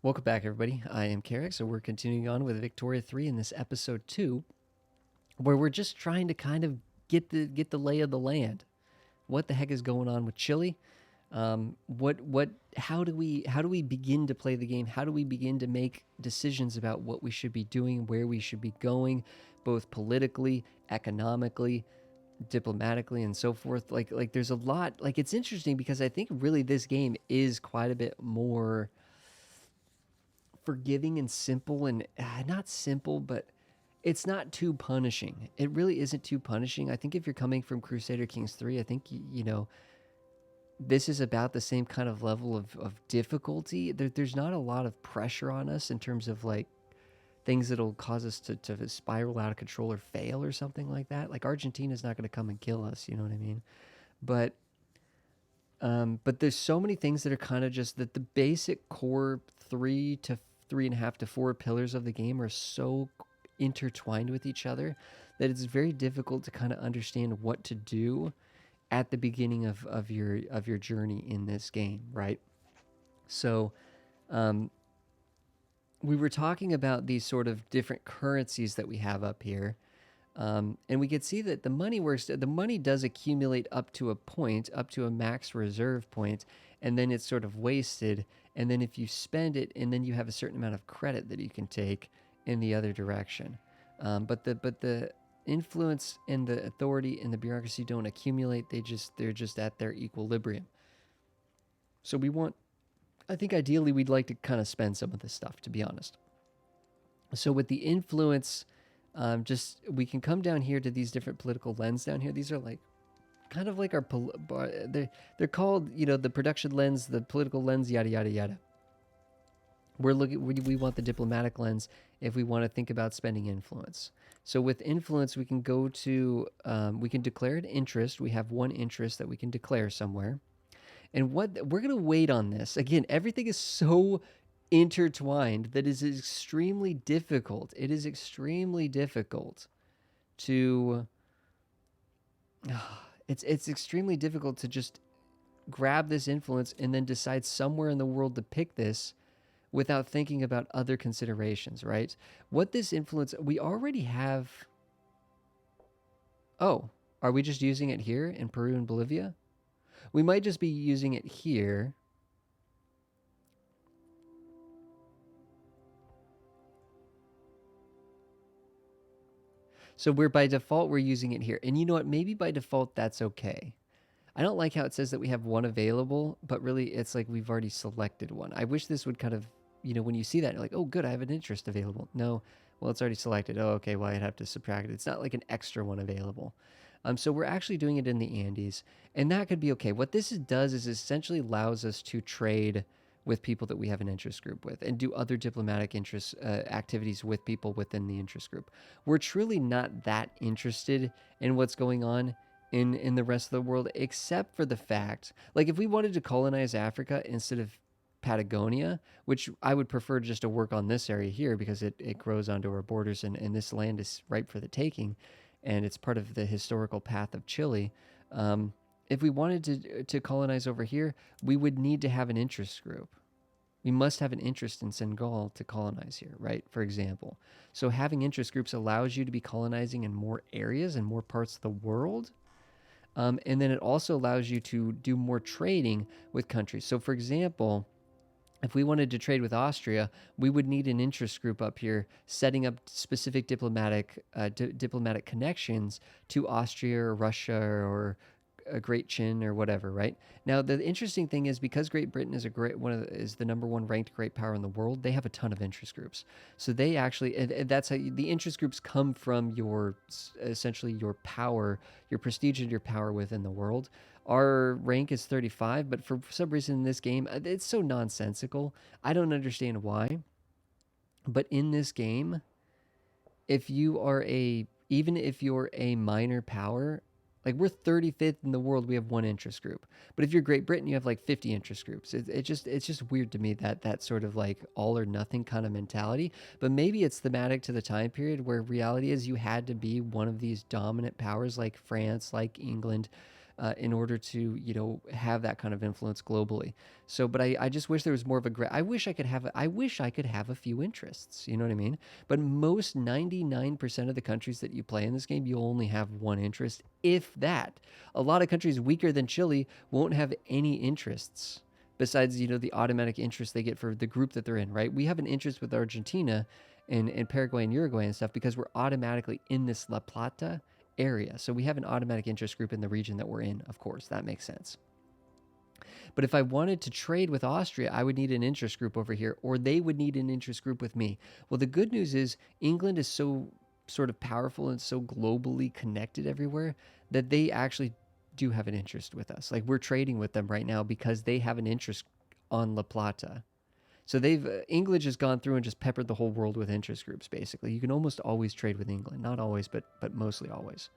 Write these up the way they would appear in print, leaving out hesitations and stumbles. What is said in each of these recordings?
Welcome back, everybody. I am Carrick, so we're continuing on with Victoria 3 in this episode 2, where we're just trying to kind of get the lay of the land. What the heck is going on with Chile? What how do we begin to play the game? How do we begin to make decisions about what we should be doing, where we should be going, both politically, economically, diplomatically, and so forth? Like there's a lot. Like it's interesting because I think really this game is quite a bit more forgiving and simple and not simple, but it's not too punishing. It really isn't too punishing. I think if you're coming from Crusader Kings 3, I think, this is about the same kind of level of difficulty. There's not a lot of pressure on us in terms of like things that'll cause us to spiral out of control or fail or something like that. Like Argentina's not going to come and kill us, you know what I mean? But but there's so many things that are kind of just that the basic core 3 to 3.5 to 4 pillars of the game are so intertwined with each other that it's very difficult to kind of understand what to do at the beginning of your journey in this game, right? So we were talking about these sort of different currencies that we have up here. And we could see that the money works. The money does accumulate up to a point, up to a max reserve point, and then it's sort of wasted. And then if you spend it, and then you have a certain amount of credit that you can take in the other direction. But the influence and the authority and the bureaucracy don't accumulate. They're just at their equilibrium. So we want. I think ideally we'd like to kind of spend some of this stuff, to be honest. So with the influence, just we can come down here to these different political lens down here. These are like kind of like our they're called the production lens, the political lens, yada yada yada. We're looking we want the diplomatic lens if we want to think about spending influence. So with influence, we can go to we can declare an interest. We have one interest that we can declare somewhere. And what we're going to wait on this. Again, everything is so intertwined that is extremely difficult. It is extremely difficult to it's extremely difficult to just grab this influence and then decide somewhere in the world to pick this without thinking about other considerations, right? What this influence we already have. Oh, are we just using it here in Peru and Bolivia? We might just be using it here. So we're by default, we're using it here. And you know what? Maybe by default, that's okay. I don't like how it says that we have one available, but really it's like we've already selected one. I wish this would kind of, when you see that, you're like, oh, good, I have an interest available. No, well, it's already selected. Oh, okay, well, I'd have to subtract it. It's not like an extra one available. So we're actually doing it in the Andes, and that could be okay. What does is essentially allows us to trade with people that we have an interest group with and do other diplomatic interest activities with people within the interest group. We're truly not that interested in what's going on in the rest of the world, except for the fact, like if we wanted to colonize Africa instead of Patagonia, which I would prefer just to work on this area here because it grows onto our borders and this land is ripe for the taking and it's part of the historical path of Chile. If we wanted to colonize over here, we would need to have an interest group. We must have an interest in Senegal to colonize here, right? For example. So having interest groups allows you to be colonizing in more areas and more parts of the world. And then it also allows you to do more trading with countries. So, for example, if we wanted to trade with Austria, we would need an interest group up here setting up specific diplomatic connections to Austria or Russia or a Great Chin or whatever, right? Now the interesting thing is because Great Britain is is the number one ranked great power in the world, they have a ton of interest groups. So they actually and that's how the interest groups come from your essentially your power, your prestige and your power within the world. Our rank is 35, but for some reason in this game, it's so nonsensical. I don't understand why. But in this game, if you are even if you're a minor power, like we're 35th in the world, we have one interest group. But if you're Great Britain, you have like 50 interest groups. It's just weird to me that sort of like all or nothing kind of mentality. But maybe it's thematic to the time period where reality is you had to be one of these dominant powers like France, like England, in order to, have that kind of influence globally. So, but I just wish there was more of I wish I could have, I wish I could have a few interests. You know what I mean? But most 99% of the countries that you play in this game, you only have one interest, if that. A lot of countries weaker than Chile won't have any interests besides, the automatic interest they get for the group that they're in, right? We have an interest with Argentina and Paraguay and Uruguay and stuff because we're automatically in this La Plata area. So we have an automatic interest group in the region that we're in, of course. That makes sense. But if I wanted to trade with Austria, I would need an interest group over here, or they would need an interest group with me. Well, the good news is England is so sort of powerful and so globally connected everywhere that they actually do have an interest with us. Like we're trading with them right now because they have an interest on La Plata. So they've England has gone through and just peppered the whole world with interest groups. Basically, you can almost always trade with England, not always, but mostly always.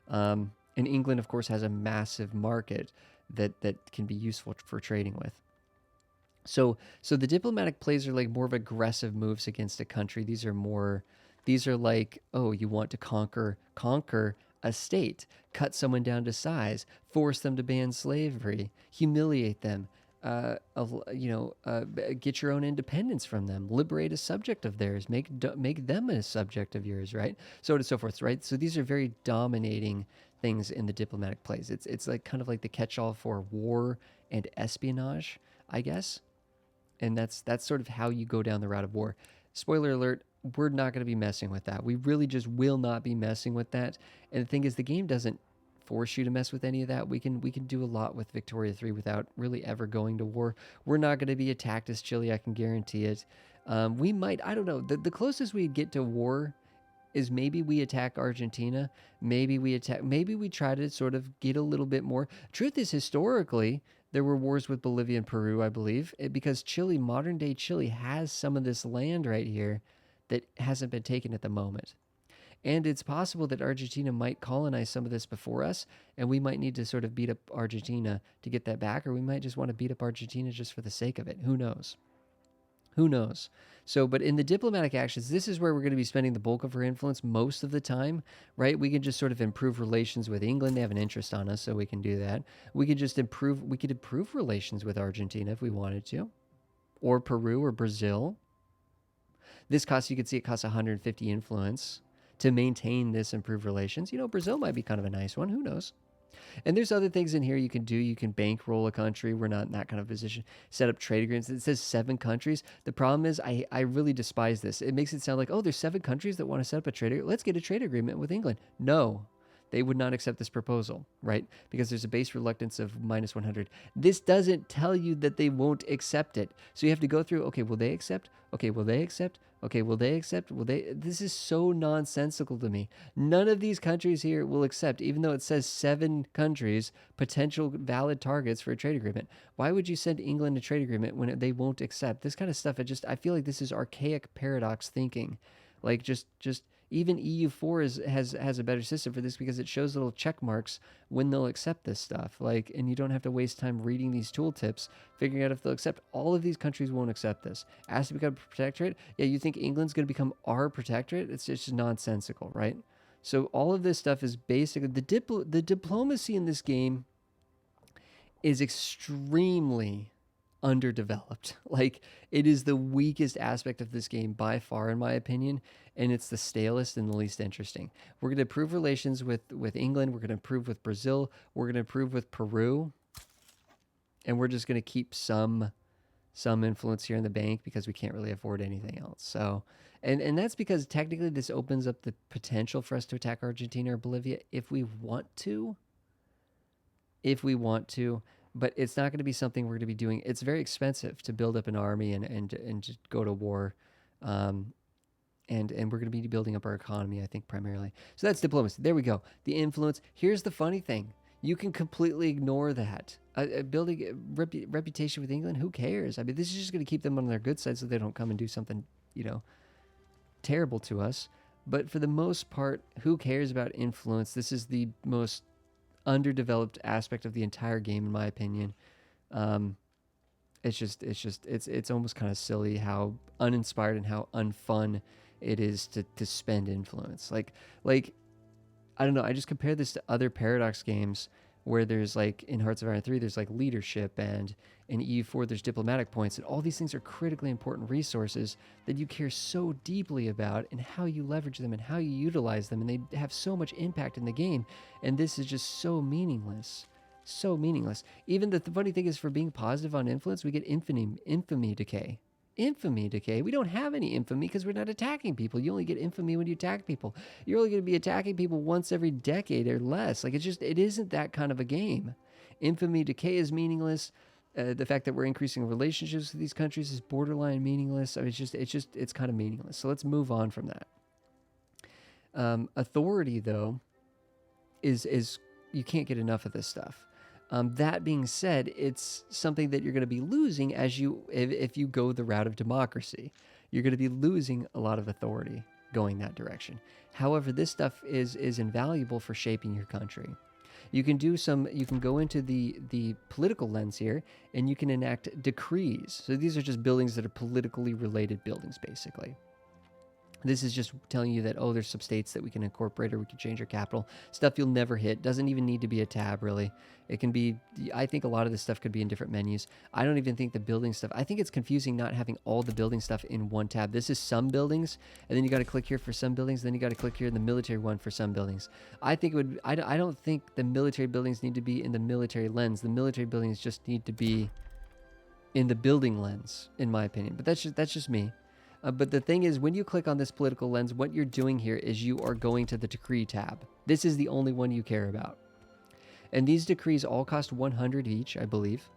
And England, of course, has a massive market that can be useful for trading with. So the diplomatic plays are like more of aggressive moves against a country. These are like, oh, you want to conquer a state, cut someone down to size, force them to ban slavery, humiliate them, get your own independence from them, liberate a subject of theirs, make them a subject of yours, right? So on and so forth, right? So these are very dominating things in the diplomatic plays. It's like kind of like the catch-all for war and espionage, I guess. And that's sort of how you go down the route of war. Spoiler alert, we're not going to be messing with that. We really just will not be messing with that. And the thing is, the game doesn't force you to mess with any of that. We can do a lot with Victoria 3 without really ever going to war. We're not going to be attacked as Chile, I can guarantee it. We might, I don't know, the closest we get to war is maybe we attack Argentina. Maybe we try to sort of get a little bit more. Truth is, historically, there were wars with Bolivia and Peru, I believe, because Chile, modern day Chile, has some of this land right here that hasn't been taken at the moment. And it's possible that Argentina might colonize some of this before us, and we might need to sort of beat up Argentina to get that back, or we might just want to beat up Argentina just for the sake of it. Who knows? Who knows? So, but in the diplomatic actions, this is where we're going to be spending the bulk of our influence most of the time, right? We can just sort of improve relations with England. They have an interest on us, so we can do that. We could improve relations with Argentina if we wanted to, or Peru or Brazil. This costs, you can see it costs 150 influence to maintain this improved relations. Brazil might be kind of a nice one. Who knows? And there's other things in here you can do. You can bankroll a country. We're not in that kind of position. Set up trade agreements. It says 7 countries. The problem is I really despise this. It makes it sound like, oh, there's 7 countries that want to set up a trade agreement. Let's get a trade agreement with England. No, they would not accept this proposal, right? Because there's a base reluctance of minus 100. This doesn't tell you that they won't accept it. So you have to go through, okay, will they accept? Okay, will they accept? Okay, will they accept? This is so nonsensical to me. None of these countries here will accept, even though it says 7 countries, potential valid targets for a trade agreement. Why would you send England a trade agreement when they won't accept? This kind of stuff, I feel like this is archaic paradox thinking. Like just even EU4 has a better system for this because it shows little check marks when they'll accept this stuff. Like, and you don't have to waste time reading these tooltips, figuring out if they'll accept. All of these countries won't accept this. Asked to become a protectorate? Yeah, you think England's going to become our protectorate? It's just nonsensical, right? So all of this stuff is basically the diplomacy in this game is extremely underdeveloped. Like, it is the weakest aspect of this game by far, in my opinion, and it's the stalest and the least interesting. We're going to improve relations with England. We're going to improve with Brazil. We're going to improve with Peru, and we're just going to keep some influence here in the bank because we can't really afford anything else. So, and that's because technically this opens up the potential for us to attack Argentina or Bolivia if we want to. But it's not going to be something we're going to be doing. It's very expensive to build up an army and just go to war. And we're going to be building up our economy, I think, primarily. So that's diplomacy. There we go. The influence. Here's the funny thing. You can completely ignore that. Building a reputation with England, who cares? I mean, this is just going to keep them on their good side so they don't come and do something, terrible to us. But for the most part, who cares about influence? This is the most underdeveloped aspect of the entire game, in my opinion. It's almost kind of silly how uninspired and how unfun it is to spend influence. Like I don't know. I just compare this to other Paradox games where there's like in Hearts of Iron 3, there's like leadership, and in EU4, there's diplomatic points, and all these things are critically important resources that you care so deeply about and how you leverage them and how you utilize them, and they have so much impact in the game, and this is just so meaningless. So meaningless. Even the funny thing is, for being positive on influence, we get infamy decay. Infamy decay. We don't have any infamy because we're not attacking people. You only get infamy when you attack people. You're only going to be attacking people once every decade or less. Like, it isn't that kind of a game. Infamy decay is meaningless. The fact that we're increasing relationships with these countries is borderline meaningless. I mean, it's kind of meaningless. So let's move on from that. Authority, though, is you can't get enough of this stuff. That being said, it's something that you're going to be losing if you go the route of democracy. You're going to be losing a lot of authority going that direction. However, this stuff is invaluable for shaping your country. You can go into the political lens here, and you can enact decrees. So these are just buildings that are politically related buildings, basically. This is just telling you that, oh, there's some states that we can incorporate, or we can change our capital. Stuff you'll never hit. Doesn't even need to be a tab, really. It can be, I think a lot of this stuff could be in different menus. I don't even think the building stuff, I think it's confusing not having all the building stuff in one tab. This is some buildings, and then you got to click here for some buildings, then you got to click here in the military one for some buildings. I think it would, I don't think the military buildings need to be in the military lens. The military buildings just need to be in the building lens, in my opinion. But that's just me. But the thing is, when you click on this political lens, what you're doing here is you are going to the decree tab. This is the only one you care about. And these decrees all cost 100 each, I believe.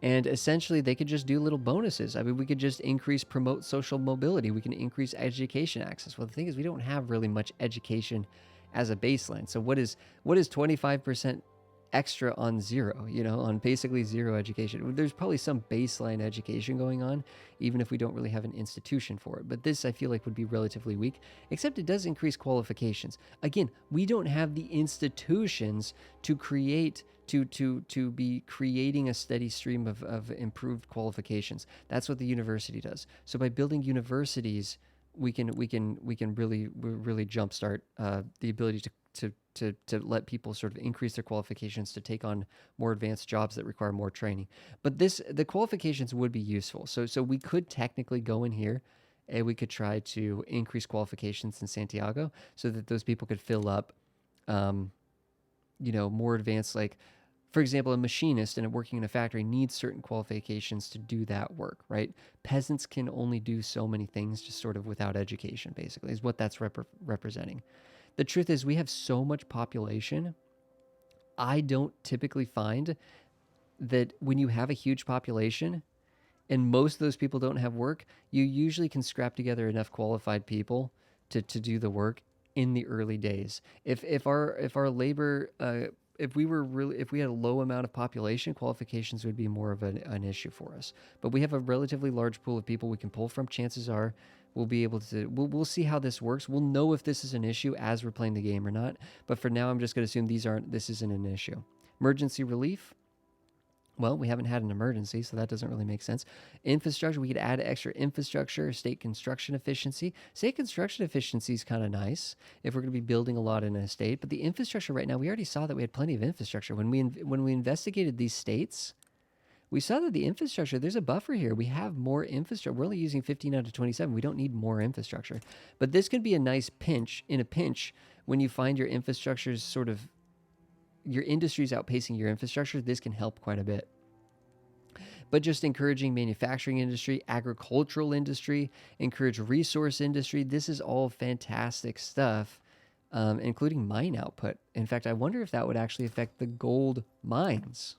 And essentially, they could just do little bonuses. I mean, we could just promote social mobility. We can increase education access. Well, the thing is, we don't have really much education as a baseline. So what is 25% extra on zero, on basically zero education? There's probably some baseline education going on, even if we don't really have an institution for it. But this, I feel like, would be relatively weak, except it does increase qualifications. Again, we don't have the institutions to be creating a steady stream of improved qualifications. That's what the university does. So by building universities, we can really jumpstart the ability to let people sort of increase their qualifications to take on more advanced jobs that require more training. But the qualifications would be useful. So we could technically go in here and we could try to increase qualifications in Santiago so that those people could fill up, more advanced, like, for example, a machinist and working in a factory needs certain qualifications to do that work, right? Peasants can only do so many things just sort of without education, basically, is what that's representing. The truth is, we have so much population. I don't typically find that when you have a huge population and most of those people don't have work, you usually can scrap together enough qualified people to do the work in the early days. If our labor, if we had a low amount of population, qualifications would be more of an issue for us. But we have a relatively large pool of people we can pull from. Chances are we'll be able to, we'll see how this works. We'll know if this is an issue as we're playing the game or not. But for now, I'm just going to assume this isn't an issue. Emergency relief. Well, we haven't had an emergency, so that doesn't really make sense. Infrastructure, we could add extra infrastructure. State construction efficiency. State construction efficiency is kind of nice if we're going to be building a lot in a state. But the infrastructure right now, we already saw that we had plenty of infrastructure. When we investigated these states, we saw that the infrastructure, there's a buffer here. We have more infrastructure. We're only using 15 out of 27. We don't need more infrastructure. But this could be a nice pinch, when you find your infrastructure's sort of, your industry's outpacing your infrastructure. This can help quite a bit. But just encouraging manufacturing industry, agricultural industry, encourage resource industry. This is all fantastic stuff, including mine output. In fact, I wonder if that would actually affect the gold mines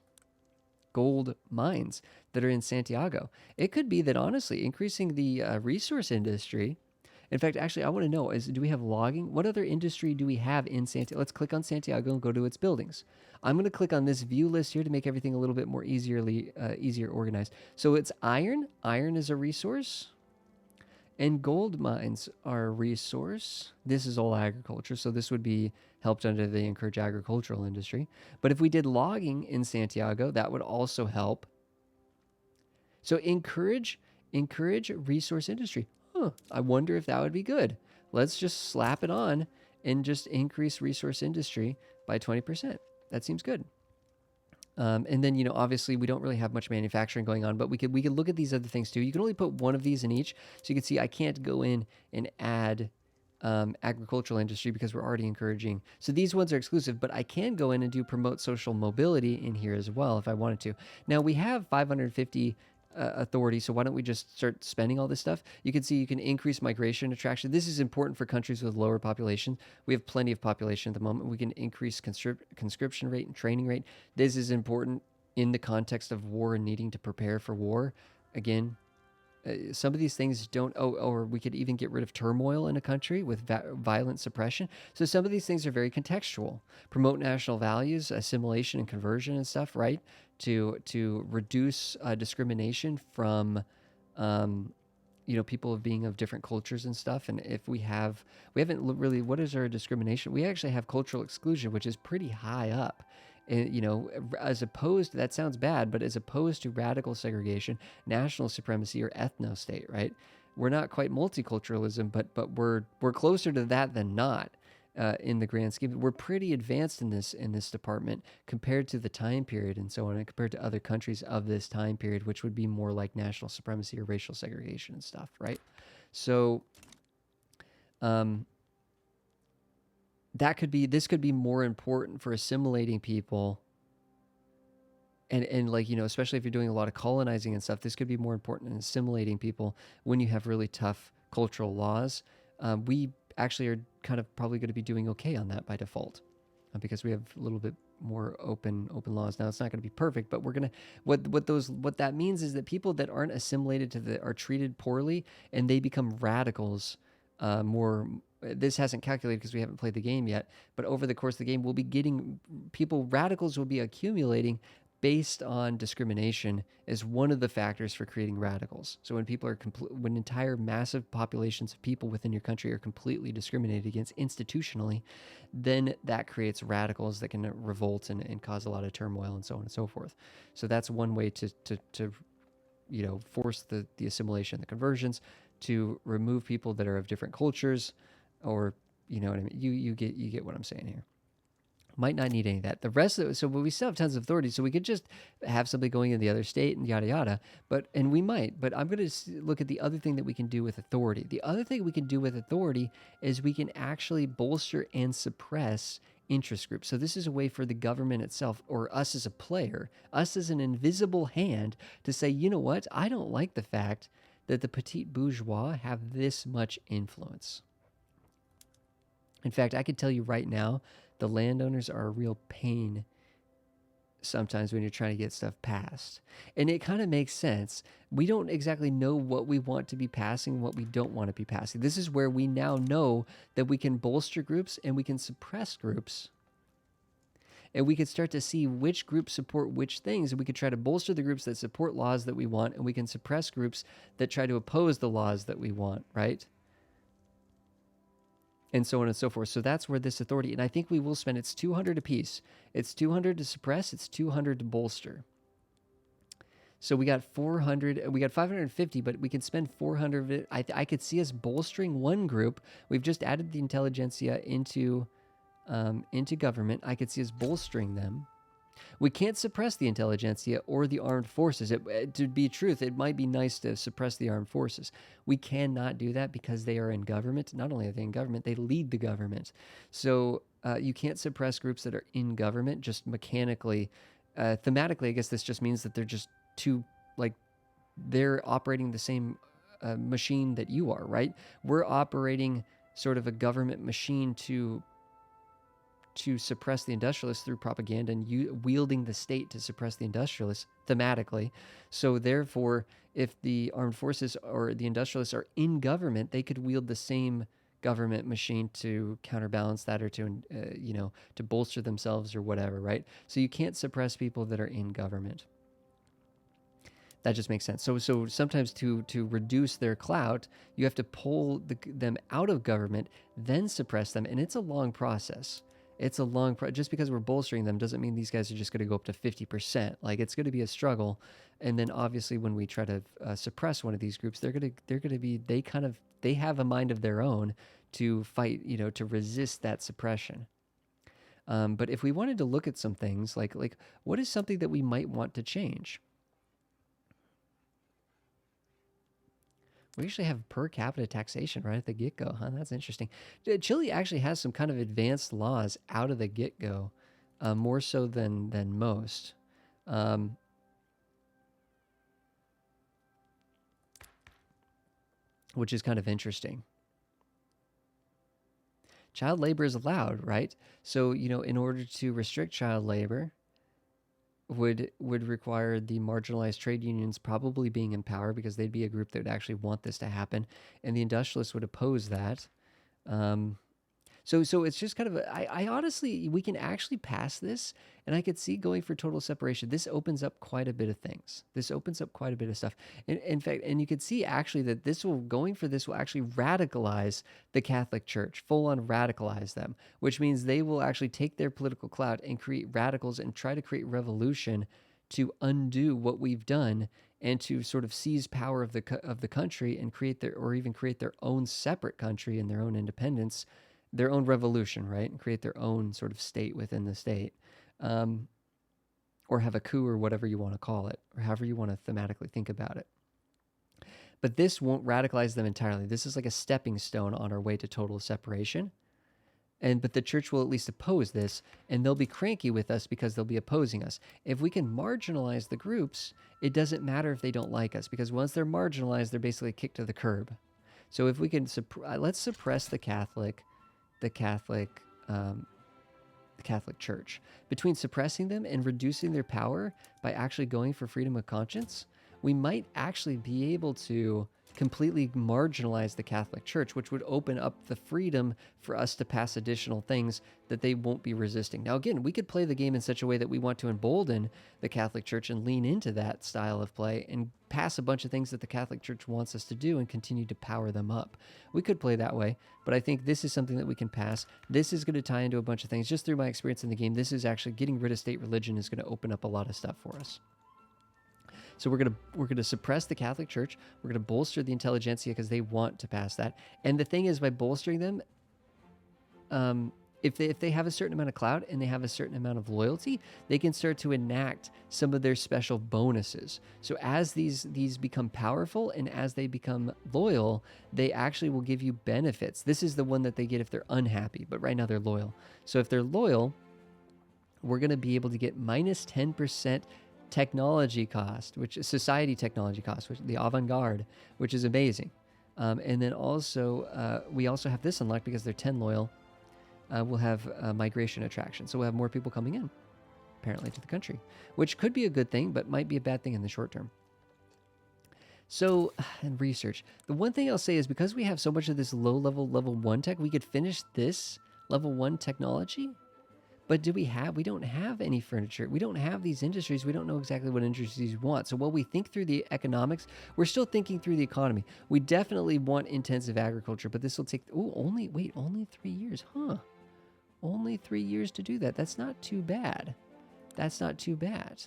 that are in Santiago. It could be that, honestly, increasing the resource industry. In fact, actually, I want to know, do we have logging? What other industry do we have in Santiago? Let's click on Santiago and go to its buildings. I'm going to click on this view list here to make everything a little bit more easier organized. So it's iron. Iron is a resource. And gold mines are a resource. This is all agriculture, so this would be helped under the encourage agricultural industry. But if we did logging in Santiago, that would also help. So encourage resource industry. I wonder if that would be good. Let's just slap it on and just increase resource industry by 20%. That seems good. And then, obviously we don't really have much manufacturing going on, but we could look at these other things too. You can only put one of these in each, so you can see I can't go in and add agricultural industry because we're already encouraging. So these ones are exclusive, but I can go in and do promote social mobility in here as well if I wanted to. Now we have 550 authority, so why don't we just start spending all this stuff? You can see you can increase migration attraction. This is important for countries with lower population. We have plenty of population at the moment. We can increase conscription rate and training rate. This is important in the context of war and needing to prepare for war. Again, some of these things don't, or we could even get rid of turmoil in a country with violent suppression. So some of these things are very contextual. Promote national values, assimilation and conversion and stuff, right? To reduce discrimination from people of being of different cultures and stuff. And if we haven't really, what is our discrimination? We actually have cultural exclusion, which is pretty high up. And, as opposed to, that sounds bad, but as opposed to radical segregation, national supremacy, or ethno state, right? We're not quite multiculturalism, but we're closer to that than not. In the grand scheme, we're pretty advanced in this department compared to the time period and so on, and compared to other countries of this time period, which would be more like national supremacy or racial segregation and stuff, right? So, this could be more important for assimilating people, and like, especially if you're doing a lot of colonizing and stuff, this could be more important in assimilating people when you have really tough cultural laws. We actually are kind of probably going to be doing okay on that by default, because we have a little bit more open laws. Now it's not going to be perfect, but we're going to, what that means is that people that aren't assimilated are treated poorly, and they become radicals more. This hasn't calculated because we haven't played the game yet, but over the course of the game, we'll be getting radicals will be accumulating based on discrimination as one of the factors for creating radicals. So when people are when entire massive populations of people within your country are completely discriminated against institutionally, then that creates radicals that can revolt and cause a lot of turmoil and so on and so forth. So that's one way to force the assimilation, the conversions, to remove people that are of different cultures, or you know what I mean. You get what I'm saying here. Might not need any of that. The rest of it, so we still have tons of authority, so we could just have somebody going in the other state and yada yada. And we might, but I'm going to look at the other thing that we can do with authority. The other thing we can do with authority is we can actually bolster and suppress interest groups. So this is a way for the government itself, or us as a player, us as an invisible hand, to say, you know what, I don't like the fact that the petite bourgeois have this much influence. In fact, I could tell you right now, the landowners are a real pain sometimes when you're trying to get stuff passed. And it kind of makes sense. We don't exactly know what we want to be passing, what we don't want to be passing. This is where we now know that we can bolster groups and we can suppress groups. And we could start to see which groups support which things. And we could try to bolster the groups that support laws that we want, and we can suppress groups that try to oppose the laws that we want, right? And so on and so forth. So that's where this authority, and I think we will spend, it's 200 apiece. It's 200 to suppress, it's 200 to bolster. So we got 400, we got 550, but we can spend 400 of it. I could see us bolstering one group. We've just added the intelligentsia into government. I could see us bolstering them. We can't suppress the intelligentsia or the armed forces. To be truth, it might be nice to suppress the armed forces. We cannot do that because they are in government. Not only are they in government, they lead the government. So you can't suppress groups that are in government just mechanically. Thematically, I guess this just means that they're just they're operating the same machine that you are, right? We're operating sort of a government machine to suppress the industrialists through propaganda, and wielding the state to suppress the industrialists thematically. So therefore, if the armed forces or the industrialists are in government, they could wield the same government machine to counterbalance that, or to to bolster themselves or whatever, right? So you can't suppress people that are in government. That just makes sense. So sometimes to reduce their clout, you have to pull them out of government, then suppress them, and it's a long process. It's a long just because we're bolstering them doesn't mean these guys are just going to go up to 50%. Like, it's going to be a struggle. And then obviously when we try to suppress one of these groups, they have a mind of their own to fight, to resist that suppression. But if we wanted to look at some things like what is something that we might want to change? We actually have per capita taxation right at the get-go, huh? That's interesting. Chile actually has some kind of advanced laws out of the get-go, more so than most. Um, which is kind of interesting. Child labor is allowed, right? So, in order to restrict child labor, would require the marginalized trade unions probably being in power because they'd be a group that would actually want this to happen, and the industrialists would oppose that. Um, so it's just kind of I honestly, we can actually pass this, and I could see going for total separation. This opens up quite a bit of things. This opens up quite a bit of stuff. In fact, and you could see actually that going for this will actually radicalize the Catholic Church, full on radicalize them, which means they will actually take their political clout and create radicals and try to create revolution to undo what we've done and to sort of seize power of the country and create their own separate country and their own independence, their own revolution, right? And create their own sort of state within the state. Or have a coup or whatever you want to call it, or however you want to thematically think about it. But this won't radicalize them entirely. This is like a stepping stone on our way to total separation. But the church will at least oppose this, and they'll be cranky with us because they'll be opposing us. If we can marginalize the groups, it doesn't matter if they don't like us, because once they're marginalized, they're basically kicked to the curb. So if we can, let's suppress the Catholic Church. Between suppressing them and reducing their power by actually going for freedom of conscience, we might actually be able to completely marginalize the Catholic Church, which would open up the freedom for us to pass additional things that they won't be resisting. Now, again, we could play the game in such a way that we want to embolden the Catholic Church and lean into that style of play and pass a bunch of things that the Catholic Church wants us to do and continue to power them up. We could play that way, but I think this is something that we can pass. This is going to tie into a bunch of things. Just through my experience in the game, this is actually getting rid of state religion is going to open up a lot of stuff for us. So we're gonna suppress the Catholic Church. We're gonna bolster the intelligentsia because they want to pass that. And the thing is, by bolstering them, if they have a certain amount of clout and they have a certain amount of loyalty, they can start to enact some of their special bonuses. So as these become powerful and as they become loyal, they actually will give you benefits. This is the one that they get if they're unhappy, but right now they're loyal. So if they're loyal, we're gonna be able to get minus 10% technology cost, which is society technology cost, which the avant-garde, which is amazing. And then also, we also have this unlocked because they're 10 loyal. We'll have migration attraction. So we'll have more people coming in, apparently, to the country, which could be a good thing, but might be a bad thing in the short term. So, and research. The one thing I'll say is because we have so much of this low-level, level 1 tech, we could finish this level 1 technology. But we don't have any furniture. We don't have these industries. We don't know exactly what industries we want. So while we think through the economics, we're still thinking through the economy. We definitely want intensive agriculture, but this will take, only 3 years, huh? Only 3 years to do that. That's not too bad. That's not too bad.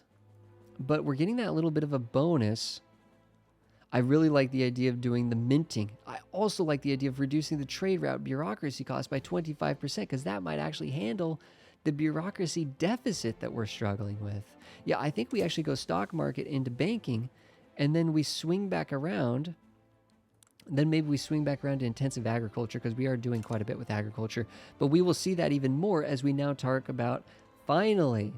But we're getting that little bit of a bonus. I really like the idea of doing the minting. I also like the idea of reducing the trade route bureaucracy cost by 25%, because that might actually handle the bureaucracy deficit that we're struggling with. Yeah, I think we actually go stock market into banking, and then we swing back around. Then maybe we swing back around to intensive agriculture, because we are doing quite a bit with agriculture. But we will see that even more as we now talk about, finally,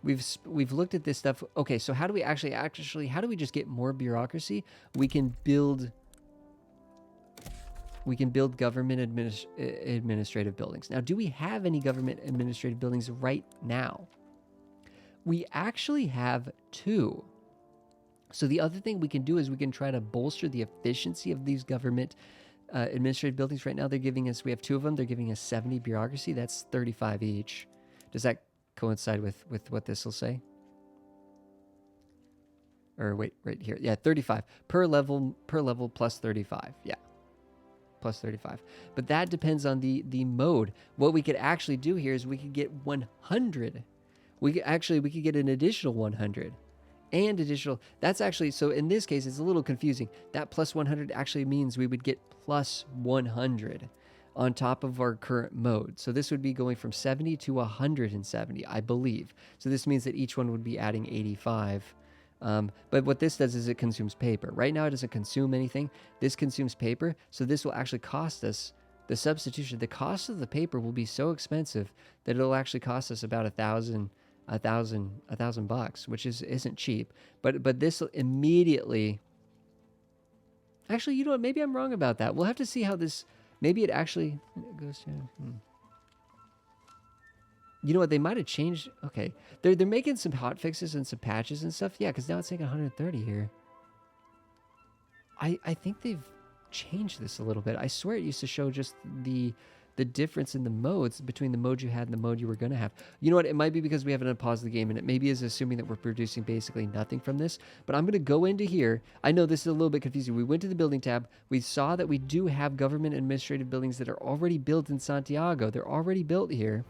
we've looked at this stuff. Okay, so how do we actually how do we just get more bureaucracy? We can build government administrative buildings. Now, do we have any government administrative buildings right now? We actually have 2. So the other thing we can do is we can try to bolster the efficiency of these government administrative buildings. Right now, we have 2 of them. They're giving us 70 bureaucracy. That's 35 each. Does that coincide with what this will say? Or wait, right here. Yeah, 35 per level plus 35. Yeah. Plus 35. But that depends on the mode. What we could actually do here is we could get 100. We could get an additional 100 and additional. That's actually, so in this case, it's a little confusing. That plus 100 actually means we would get plus 100 on top of our current mode. So this would be going from 70 to 170, I believe. So this means that each one would be adding 85. But what this does is it consumes paper. Right now it doesn't consume anything. This consumes paper. So this will actually cost us the substitution. The cost of the paper will be so expensive that it'll actually cost us about $1,000, which isn't cheap. But this will immediately. Actually, you know what? Maybe I'm wrong about that. We'll have to see how this. Maybe it actually goes to. You know what? They might have changed. Okay, they're making some hot fixes and some patches and stuff. Yeah, because now it's saying 130 here. I think they've changed this a little bit. I swear it used to show just the difference in the modes between the mode you had and the mode you were going to have. You know what? It might be because we haven't unpaused the game, and it maybe is assuming that we're producing basically nothing from this. But I'm going to go into here. I know this is a little bit confusing. We went to the building tab. We saw that we do have government administrative buildings that are already built in Santiago. They're already built here.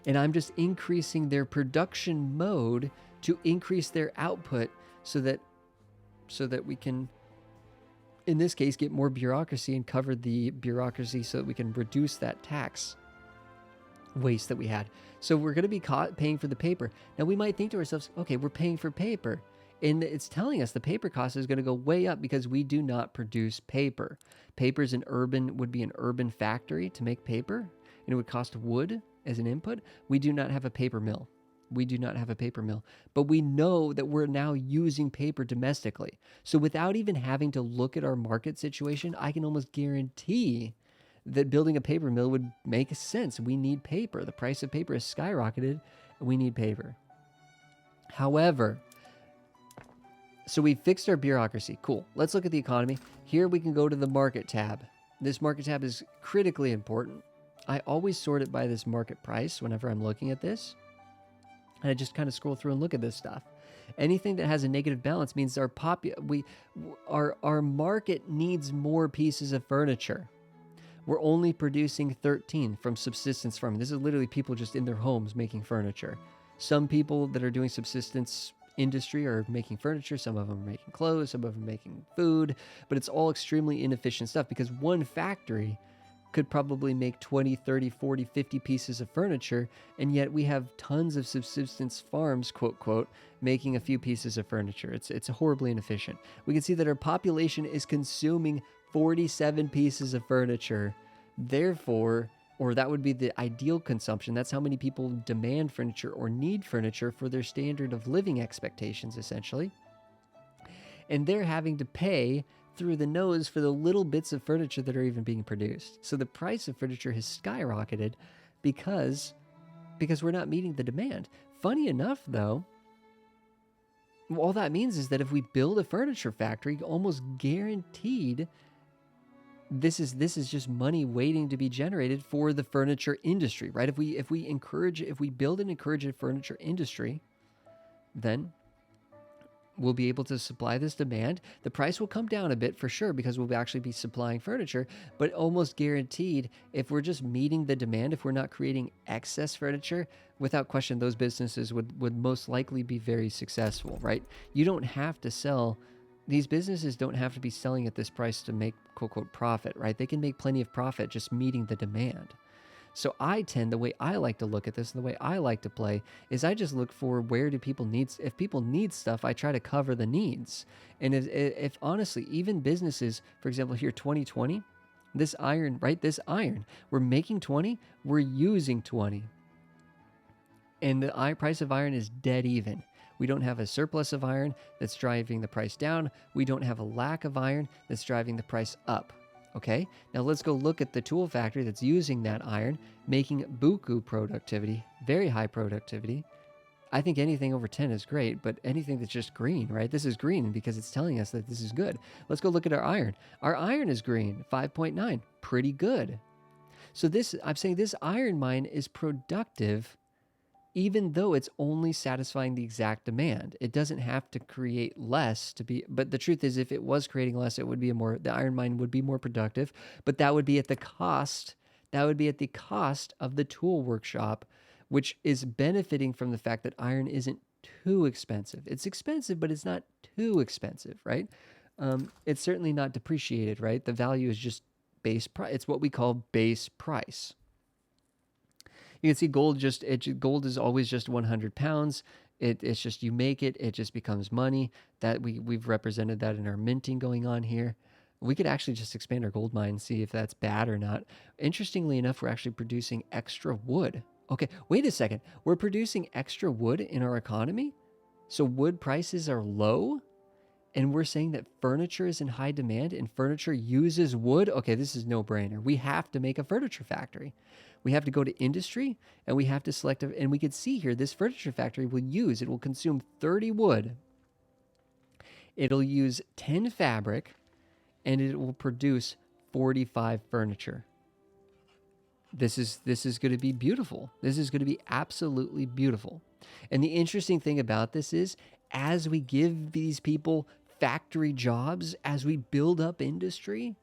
And I'm just increasing their production mode to increase their output so that we can, in this case, get more bureaucracy and cover the bureaucracy so that we can reduce that tax waste that we had. So we're going to be paying for the paper. Now we might think to ourselves, okay, we're paying for paper. And it's telling us the paper cost is going to go way up because we do not produce paper. Paper would be an urban factory to make paper, and it would cost wood as an input. We do not have a paper mill. But we know that we're now using paper domestically. So without even having to look at our market situation, I can almost guarantee that building a paper mill would make sense. We need paper. The price of paper has skyrocketed, and we need paper. However, so we fixed our bureaucracy. Cool. Let's look at the economy. Here we can go to the market tab. This market tab is critically important. I always sort it by this market price whenever I'm looking at this. And I just kind of scroll through and look at this stuff. Anything that has a negative balance means our market needs more pieces of furniture. We're only producing 13 from subsistence farming. This is literally people just in their homes making furniture. Some people that are doing subsistence industry are making furniture. Some of them are making clothes. Some of them are making food. But it's all extremely inefficient stuff because one factory could probably make 20, 30, 40, 50 pieces of furniture, and yet we have tons of subsistence farms, quote, quote, making a few pieces of furniture. It's horribly inefficient. We can see that our population is consuming 47 pieces of furniture. Therefore, or that would be the ideal consumption. That's how many people demand furniture or need furniture for their standard of living expectations, essentially. And they're having to pay through the nose for the little bits of furniture that are even being produced. So the price of furniture has skyrocketed because we're not meeting the demand. Funny enough, though, all that means is that if we build a furniture factory, almost guaranteed, this is just money waiting to be generated for the furniture industry, right? If we build and encourage a furniture industry, then we'll be able to supply this demand. The price will come down a bit for sure because we'll actually be supplying furniture, but almost guaranteed, if we're just meeting the demand, if we're not creating excess furniture, without question, those businesses would most likely be very successful, right? You don't have to sell. These businesses don't have to be selling at this price to make quote, quote, profit, right? They can make plenty of profit just meeting the demand. So the way I like to look at this and the way I like to play is I just look for where do people need, if people need stuff, I try to cover the needs. And if honestly, even businesses, for example, here, 2020, this iron, right? This iron, we're making 20, we're using 20. And the price of iron is dead even. We don't have a surplus of iron that's driving the price down. We don't have a lack of iron that's driving the price up. Okay, now let's go look at the tool factory that's using that iron, making buku productivity, very high productivity. I think anything over 10 is great, but anything that's just green, right? This is green because it's telling us that this is good. Let's go look at our iron. Our iron is green, 5.9, pretty good. So I'm saying this iron mine is productive even though it's only satisfying the exact demand. It doesn't have to create less to be, but the truth is if it was creating less, it would be the iron mine would be more productive, but that would be at the cost of the tool workshop, which is benefiting from the fact that iron isn't too expensive. It's expensive, but it's not too expensive, right? It's certainly not depreciated, right? The value is just base price. It's what we call base price. You can see gold is always just 100 pounds. It's just you make it, it just becomes money. That we've represented that in our minting going on here. We could actually just expand our gold mine and see if that's bad or not. Interestingly enough, we're actually producing extra wood. Okay, wait a second. We're producing extra wood in our economy? So wood prices are low? And we're saying that furniture is in high demand and furniture uses wood? Okay, this is no-brainer. We have to make a furniture factory. We have to go to industry and we have to select, and we could see here, this furniture factory it will consume 30 wood. It'll use 10 fabric and it will produce 45 furniture. This is going to be beautiful. This is going to be absolutely beautiful. And the interesting thing about this is, as we give these people factory jobs, as we build up industry,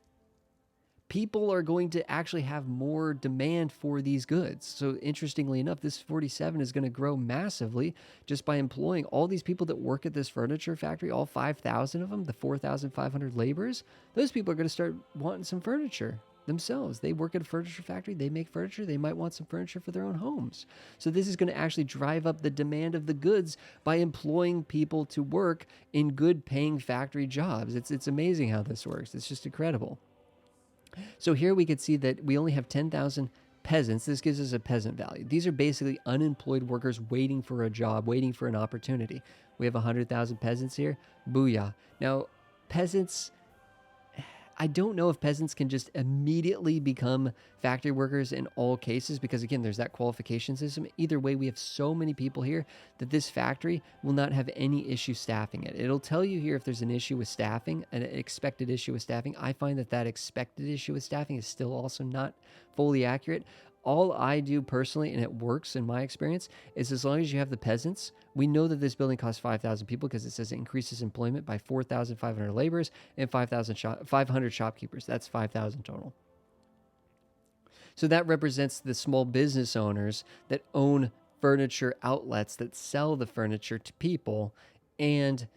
people are going to actually have more demand for these goods. So interestingly enough, this 47 is going to grow massively just by employing all these people that work at this furniture factory, all 5,000 of them, the 4,500 laborers. Those people are going to start wanting some furniture themselves. They work at a furniture factory, they make furniture, they might want some furniture for their own homes. So this is going to actually drive up the demand of the goods by employing people to work in good paying factory jobs. It's amazing how this works. It's just incredible. So here we could see that we only have 10,000 peasants. This gives us a peasant value. These are basically unemployed workers waiting for a job, waiting for an opportunity. We have 100,000 peasants here. Booyah. Now, peasants, I don't know if peasants can just immediately become factory workers in all cases because, again, there's that qualification system. Either way, we have so many people here that this factory will not have any issue staffing it. It'll tell you here if there's an issue with staffing, an expected issue with staffing. I find that expected issue with staffing is still also not fully accurate. All I do personally, and it works in my experience, is as long as you have the peasants, we know that this building costs 5,000 people because it says it increases employment by 4,500 laborers and 500 shopkeepers. That's 5,000 total. So that represents the small business owners that own furniture outlets that sell the furniture to people and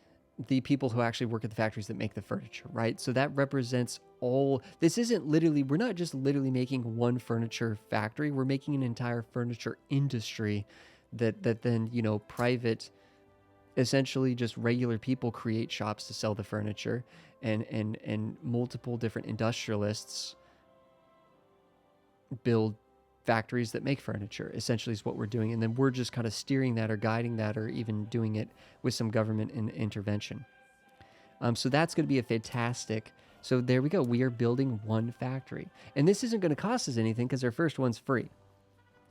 the people who actually work at the factories that make the furniture, right? So that represents all. This isn't literally, we're not just literally making one furniture factory, we're making an entire furniture industry that then, private, essentially just regular people create shops to sell the furniture, and multiple different industrialists build factories that make furniture, essentially is what we're doing. And then we're just kind of steering that or guiding that or even doing it with some government intervention. So that's going to be a fantastic. So there we go. We are building one factory. And this isn't going to cost us anything because our first one's free.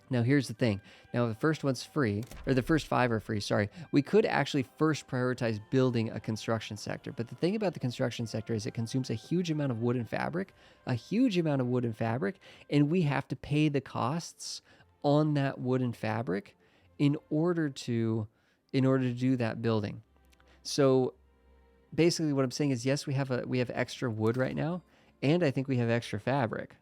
Now, here's the thing. Now, the first one's free, or the first 5 are free, sorry. We could actually first prioritize building a construction sector. But the thing about the construction sector is it consumes a huge amount of wood and fabric, and we have to pay the costs on that wood and fabric in order to do that building. So basically what I'm saying is, yes, we have extra wood right now, and I think we have extra fabric.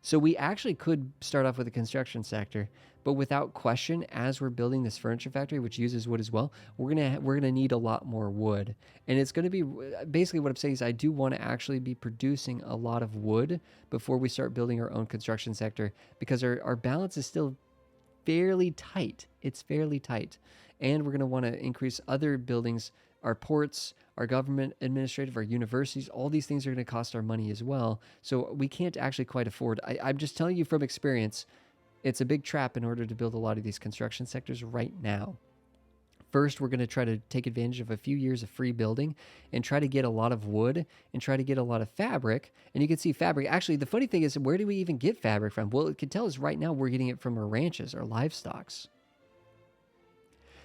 So we actually could start off with a construction sector, but without question, as we're building this furniture factory, which uses wood as well, we're gonna need a lot more wood. And it's gonna be, basically what I'm saying is I do want to actually be producing a lot of wood before we start building our own construction sector, because our balance is still fairly tight. It's fairly tight. And we're gonna want to increase other buildings, our ports, our government administrative, our universities. All these things are going to cost our money as well. So we can't actually quite afford. I'm just telling you from experience, it's a big trap in order to build a lot of these construction sectors right now. First, we're going to try to take advantage of a few years of free building and try to get a lot of wood and try to get a lot of fabric. And you can see fabric. Actually, the funny thing is, where do we even get fabric from? Well, it can tell us right now we're getting it from our ranches, our livestocks.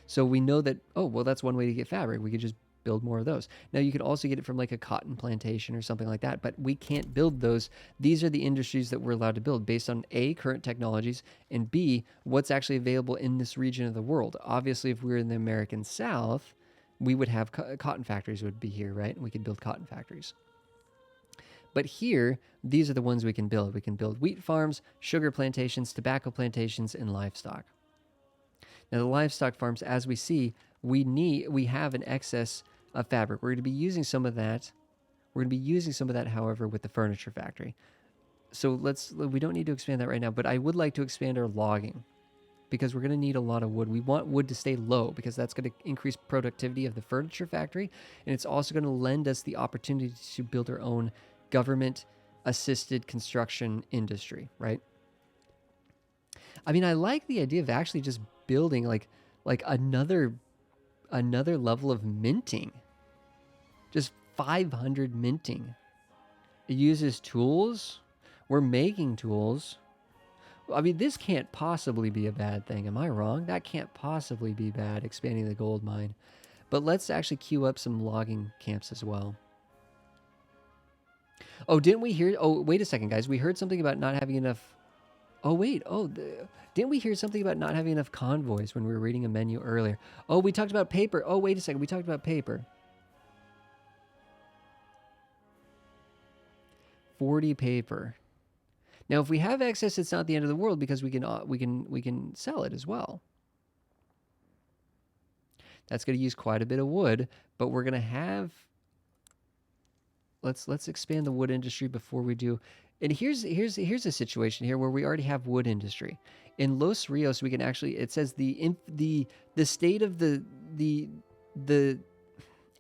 So we know that, oh, well, that's one way to get fabric. We could just build more of those. Now, you could also get it from like a cotton plantation or something like that, but we can't build those. These are the industries that we're allowed to build based on A, current technologies, and B, what's actually available in this region of the world. Obviously, if we were in the American South, we would have cotton factories would be here, right? And we could build cotton factories. But here, these are the ones we can build. We can build wheat farms, sugar plantations, tobacco plantations, and livestock. Now, the livestock farms, as we see, we have an excess of fabric. We're going to be using some of that. However, with the furniture factory. So we don't need to expand that right now, but I would like to expand our logging because we're going to need a lot of wood. We want wood to stay low because that's going to increase productivity of the furniture factory, and it's also going to lend us the opportunity to build our own government assisted construction industry, right? I mean, I like the idea of actually just building like another level of minting. Just 500 minting. It uses tools. We're making tools. I mean, this can't possibly be a bad thing. Am I wrong? That can't possibly be bad, expanding the gold mine. But let's actually queue up some logging camps as well. Oh, didn't we hear? Oh, wait a second, guys. We heard something about not having enough. Oh, wait. Oh, didn't we hear something about not having enough convoys when we were reading a menu earlier? Oh, we talked about paper. Oh, wait a second. We talked about paper. 40 paper. Now, if we have excess, it's not the end of the world because we can sell it as well. That's going to use quite a bit of wood, but we're going to have. Let's expand the wood industry before we do. And here's a situation here where we already have wood industry. In Los Rios, we can actually. It says the state of the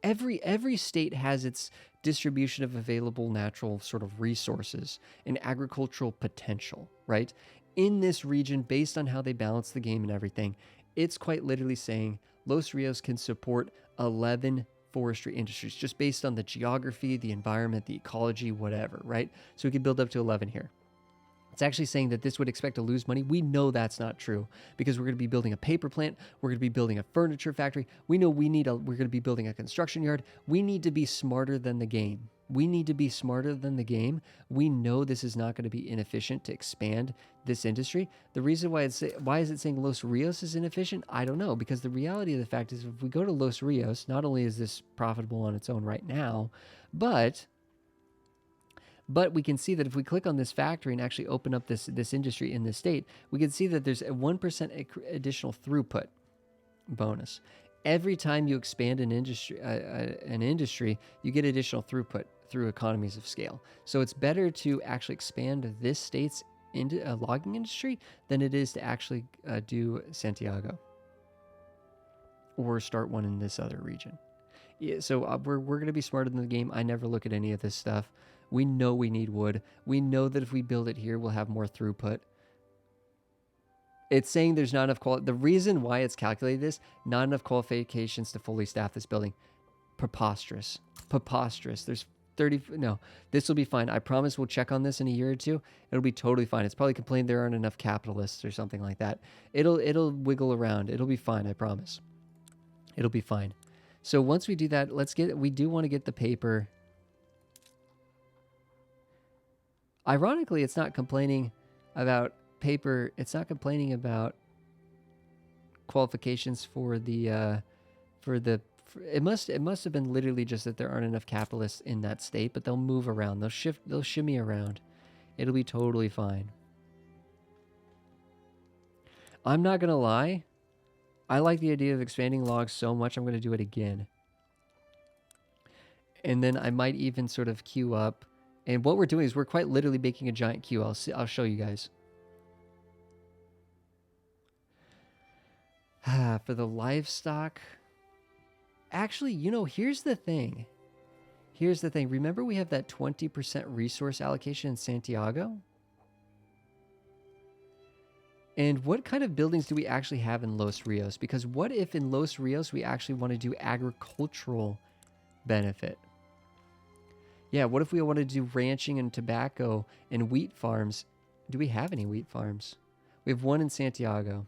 every state has its distribution of available natural sort of resources and agricultural potential, right? In this region, based on how they balance the game and everything, it's quite literally saying Los Rios can support 11 forestry industries just based on the geography, the environment, the ecology, whatever, right? So we can build up to 11 here. It's actually saying that this would expect to lose money. We know that's not true because we're going to be building a paper plant. We're going to be building a furniture factory. We know we're going to be building a construction yard. We need to be smarter than the game. We need to be smarter than the game. We know this is not going to be inefficient to expand this industry. The reason why is it saying Los Rios is inefficient? I don't know, because the reality of the fact is if we go to Los Rios, not only is this profitable on its own right now, but we can see that if we click on this factory and actually open up this industry in this state, we can see that there's a 1% additional throughput bonus. Every time you expand an industry, you get additional throughput through economies of scale. So it's better to actually expand this state's logging industry than it is to actually do Santiago or start one in this other region. Yeah, so we're going to be smarter than the game. I never look at any of this stuff. We know we need wood. We know that if we build it here, we'll have more throughput. It's saying there's not enough quality. The reason why it's calculated this, not enough qualifications to fully staff this building. Preposterous. Preposterous. There's 30. No, this will be fine. I promise we'll check on this in a year or two. It'll be totally fine. It's probably complained there aren't enough capitalists or something like that. It'll wiggle around. It'll be fine. I promise. It'll be fine. So once we do that, we do want to get the paper. Ironically, it's not complaining about paper. It's not complaining about qualifications for the it must have been literally just that there aren't enough capitalists in that state, but they'll move around. They'll shimmy around. It'll be totally fine. I'm not going to lie. I like the idea of expanding logs so much, I'm going to do it again. And then I might even sort of queue up. And what we're doing is we're quite literally making a giant queue. I'll show you guys. For the livestock. Actually, here's the thing. Here's the thing. Remember we have that 20% resource allocation in Santiago? And what kind of buildings do we actually have in Los Rios? Because what if in Los Rios we actually want to do agricultural benefit? Yeah, what if we want to do ranching and tobacco and wheat farms? Do we have any wheat farms? We have one in Santiago.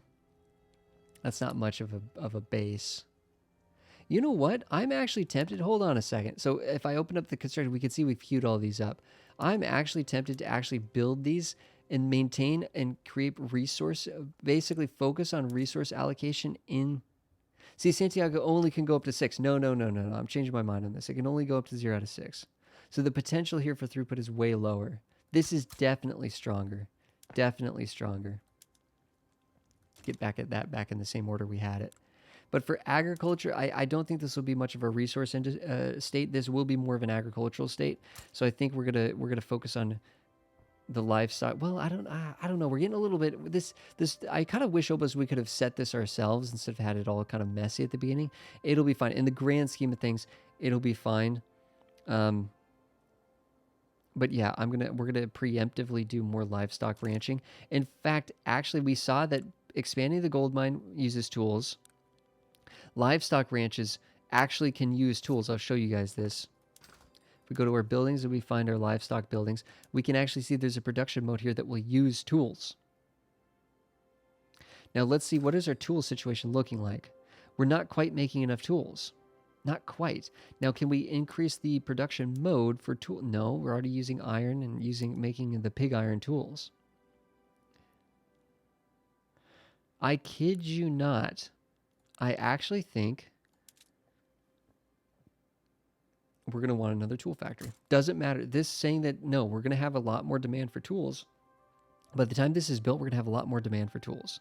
That's not much of a base. You know what? I'm actually tempted. Hold on a second. So if I open up the construction, we can see we've queued all these up. I'm actually tempted to actually build these and maintain and create basically focus on resource allocation in. See, Santiago only can go up to 6. No. I'm changing my mind on this. It can only go up to 0 out of 6. So the potential here for throughput is way lower. This is definitely stronger. Definitely stronger. Get back at that back in the same order we had it. But for agriculture, I don't think this will be much of a resource state. This will be more of an agricultural state. So I think we're gonna focus on the livestock. Well, I don't know. We're getting a little bit this. I kind of wish almost we could have set this ourselves instead of had it all kind of messy at the beginning. It'll be fine in the grand scheme of things. It'll be fine. Um, but yeah, we're gonna preemptively do more livestock ranching. In fact, actually, we saw that expanding the gold mine uses tools. Livestock ranches actually can use tools. I'll show you guys this. If we go to our buildings and we find our livestock buildings, we can actually see there's a production mode here that will use tools. Now let's see, what is our tool situation looking like? We're not quite making enough tools. Not quite. Now, can we increase the production mode for tool? No, we're already using iron and making the pig iron tools. I kid you not. I actually think we're going to want another tool factory. Doesn't matter. This saying that, no, we're going to have a lot more demand for tools. By the time this is built, we're going to have a lot more demand for tools.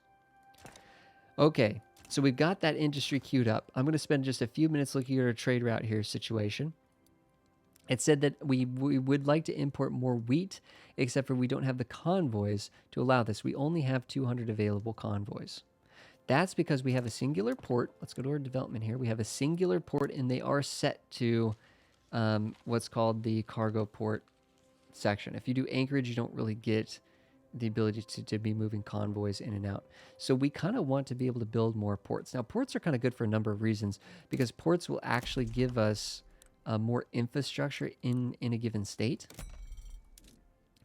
Okay, so we've got that industry queued up. I'm going to spend just a few minutes looking at our trade route here situation. It said that we would like to import more wheat, except for we don't have the convoys to allow this. We only have 200 available convoys. That's because we have a singular port. Let's go to our development here. We have a singular port, and they are set to what's called the cargo port section. If you do anchorage, you don't really get the ability to be moving convoys in and out. So we kind of want to be able to build more ports. Now, ports are kind of good for a number of reasons, because ports will actually give us more infrastructure in a given state.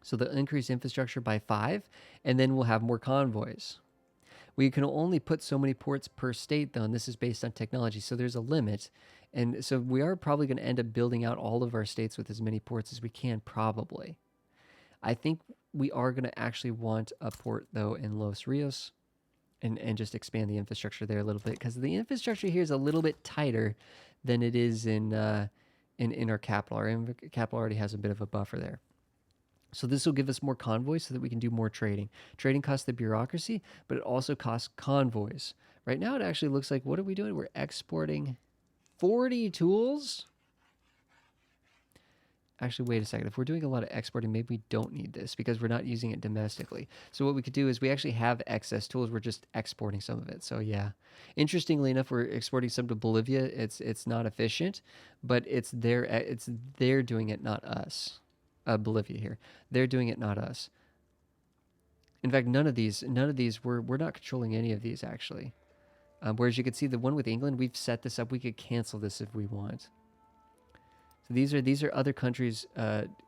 So they'll increase infrastructure by 5, and then we'll have more convoys. We can only put so many ports per state, though, and this is based on technology, so there's a limit. And so we are probably going to end up building out all of our states with as many ports as we can, probably. I think we are going to actually want a port, though, in Los Rios, and just expand the infrastructure there a little bit, because the infrastructure here is a little bit tighter than it is in our capital. Our capital already has a bit of a buffer there. So this will give us more convoys so that we can do more trading. Trading costs the bureaucracy, but it also costs convoys. Right now it actually looks like, what are we doing? We're exporting 40 tools? Actually, wait a second. If we're doing a lot of exporting, maybe we don't need this because we're not using it domestically. So what we could do is we actually have excess tools. We're just exporting some of it. So yeah. Interestingly enough, we're exporting some to Bolivia. It's not efficient, but it's they're doing it, not us. Bolivia here. They're doing it, not us. In fact, none of these we're not controlling any of these actually. Whereas you can see the one with England, we've set this up. We could cancel this if we want. So these are other countries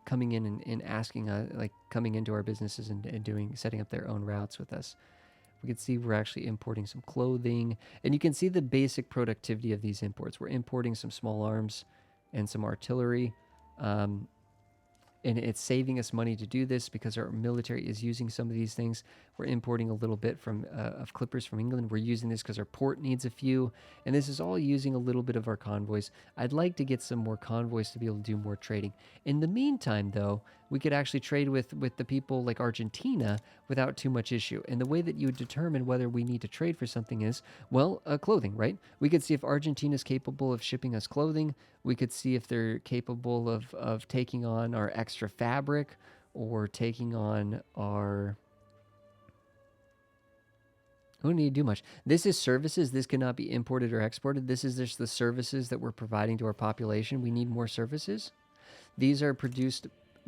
coming in and asking like coming into our businesses and setting up their own routes with us. We can see we're actually importing some clothing, and you can see the basic productivity of these imports. We're importing some small arms and some artillery. And it's saving us money to do this because our military is using some of these things. We're importing a little bit of clippers from England. We're using this because our port needs a few. And this is all using a little bit of our convoys. I'd like to get some more convoys to be able to do more trading. In the meantime, though, we could actually trade with the people like Argentina without too much issue. And the way that you would determine whether we need to trade for something is, well, clothing, right? We could see if Argentina is capable of shipping us clothing. We could see if they're capable of taking on our extra fabric or taking on our... We don't need to do much. This is services. This cannot be imported or exported. This is just the services that we're providing to our population. We need more services. These are produced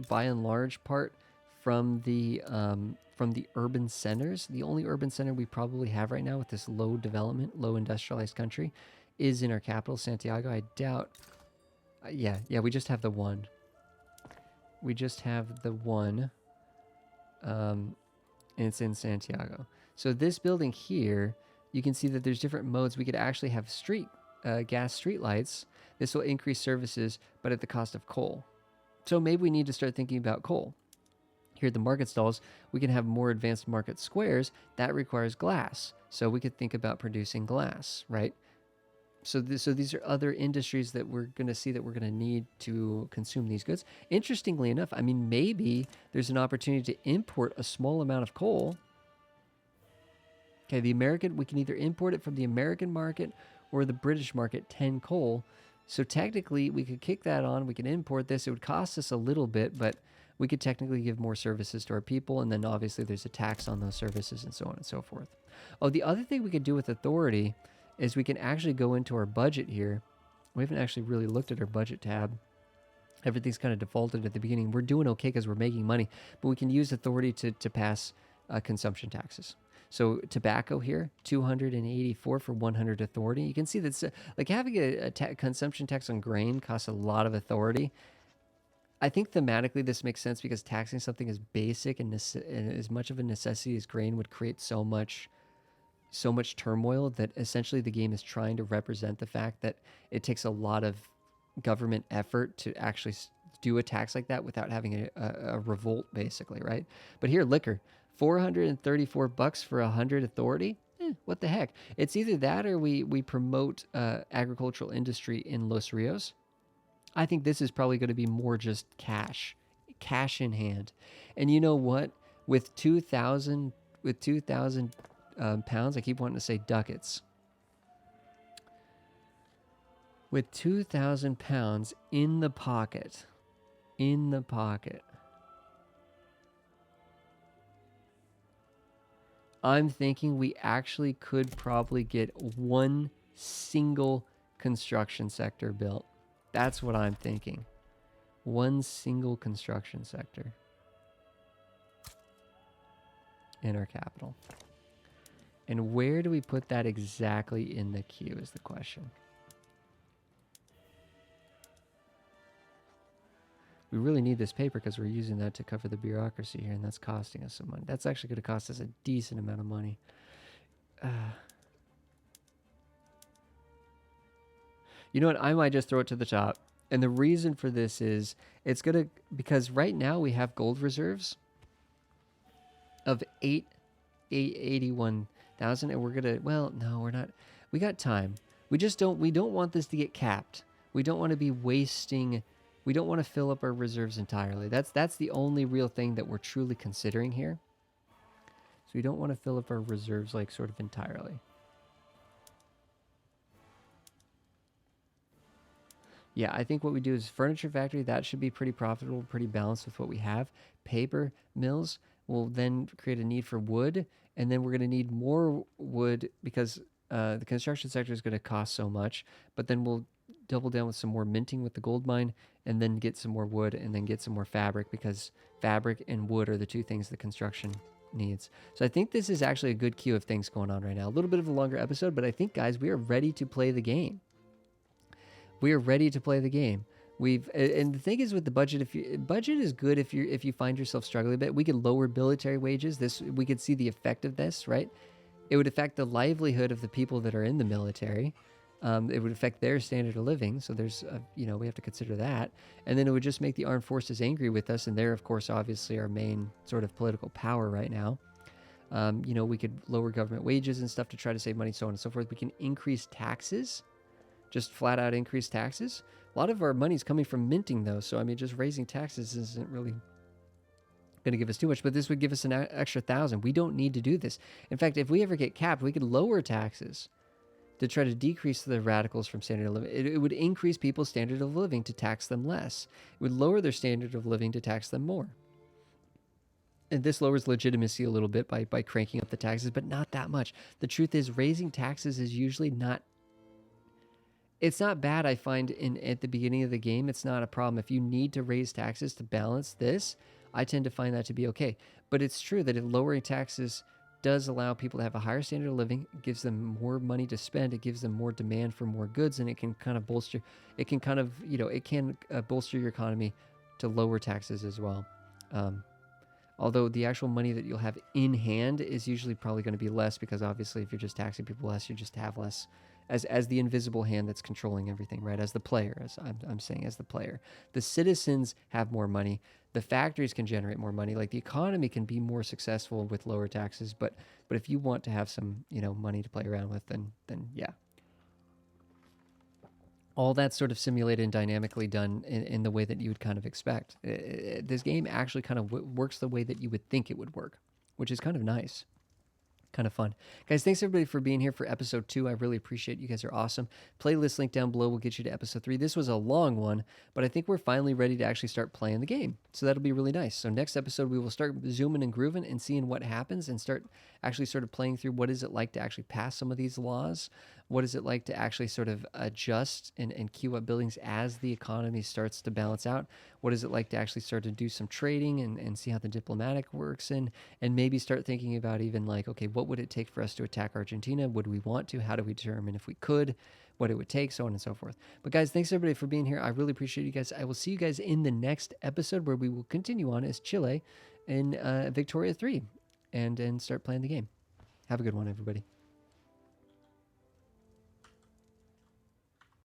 by and large part from the urban centers. The only urban center we probably have right now with this low development, low industrialized country is in our capital, Santiago. I doubt... yeah, we just have the one. We just have the one, and it's in Santiago. So this building here, you can see that there's different modes. We could actually have gas street lights. This will increase services, but at the cost of coal. So maybe we need to start thinking about coal. Here at the market stalls, we can have more advanced market squares. That requires glass. So we could think about producing glass, right? So these are other industries that we're going to see that we're going to need to consume these goods. Interestingly enough, I mean, maybe there's an opportunity to import a small amount of coal. Okay, we can either import it from the American market or the British market, 10 coal. So technically, we could kick that on. We can import this. It would cost us a little bit, but we could technically give more services to our people, and then obviously there's a tax on those services and so on and so forth. Oh, the other thing we could do with authority is we can actually go into our budget here. We haven't actually really looked at our budget tab. Everything's kind of defaulted at the beginning. We're doing okay because we're making money, but we can use authority to pass consumption taxes. So tobacco here, 284 for 100 authority. You can see that's like having a consumption tax on grain costs a lot of authority. I think thematically this makes sense because taxing something as basic and as much of a necessity as grain would create so much turmoil that essentially the game is trying to represent the fact that it takes a lot of government effort to actually do a tax like that without having a revolt, basically, right? But here, liquor, $434 for 100 authority. What the heck? It's either that or we promote agricultural industry in Los Rios. I think this is probably going to be more just cash in hand. And you know what? With 2,000 pounds, I keep wanting to say ducats. With 2,000 pounds in the pocket, I'm thinking we actually could probably get one single construction sector built. That's what I'm thinking. One single construction sector in our capital. And where do we put that exactly in the queue is the question. We really need this paper because we're using that to cover the bureaucracy here, and that's costing us some money. That's actually going to cost us a decent amount of money. You know what? I might just throw it to the top. And the reason for this is because right now we have gold reserves of 881,000, and we're going to, well, no, we're not. We got time. We don't want this to get capped. We don't want to be wasting. We don't want to fill up our reserves entirely. That's the only real thing that we're truly considering here. So we don't want to fill up our reserves like sort of entirely. Yeah, I think what we do is furniture factory, that should be pretty profitable, pretty balanced with what we have. Paper mills will then create a need for wood, and then we're going to need more wood because the construction sector is going to cost so much, but then we'll double down with some more minting with the gold mine, and then get some more wood, and then get some more fabric, because fabric and wood are the two things the construction needs. So I think this is actually a good queue of things going on right now. A little bit of a longer episode, but I think, guys, we are ready to play the game. We are ready to play the game. And the thing is with the budget, budget is good if you find yourself struggling a bit. We could lower military wages. We could see the effect of this, right? It would affect the livelihood of the people that are in the military. It would affect their standard of living. So there's, we have to consider that. And then it would just make the armed forces angry with us. And they're, of course, obviously our main sort of political power right now. We could lower government wages and stuff to try to save money, so on and so forth. We can increase taxes, just flat out increase taxes. A lot of our money is coming from minting, though. So, I mean, just raising taxes isn't really going to give us too much. But this would give us an extra 1,000. We don't need to do this. In fact, if we ever get capped, we could lower taxes to try to decrease the radicals from standard of living. It would increase people's standard of living to tax them less. It would lower their standard of living to tax them more. And this lowers legitimacy a little bit by cranking up the taxes, but not that much. The truth is, raising taxes is usually not... It's not bad, I find, at the beginning of the game. It's not a problem. If you need to raise taxes to balance this, I tend to find that to be okay. But it's true that if lowering taxes does allow people to have a higher standard of living, it gives them more money to spend, it gives them more demand for more goods, and it can kind of bolster, it can bolster your economy to lower taxes as well. Although the actual money that you'll have in hand is usually probably going to be less, because obviously if you're just taxing people less, you just have less as the invisible hand that's controlling everything, right? As the player, as I'm saying, as the player. The citizens have more money. The factories can generate more money. Like, the economy can be more successful with lower taxes, but if you want to have some, money to play around with, then yeah. All that's sort of simulated and dynamically done in the way that you would kind of expect. This game actually kind of works the way that you would think it would work, which is kind of nice. Kind of fun. Guys, thanks everybody for being here for episode 2. I really appreciate it. You guys are awesome. Playlist link down below will get you to episode 3. This was a long one, but I think we're finally ready to actually start playing the game. So that'll be really nice. So next episode, we will start zooming and grooving and seeing what happens and start actually sort of playing through what is it like to actually pass some of these laws. What is it like to actually sort of adjust and queue up buildings as the economy starts to balance out? What is it like to actually start to do some trading and see how the diplomatic works and maybe start thinking about even like, okay, what would it take for us to attack Argentina? Would we want to? How do we determine if we could? What it would take, so on and so forth. But guys, thanks everybody for being here. I really appreciate you guys. I will see you guys in the next episode where we will continue on as Chile in Victoria 3 and start playing the game. Have a good one, everybody.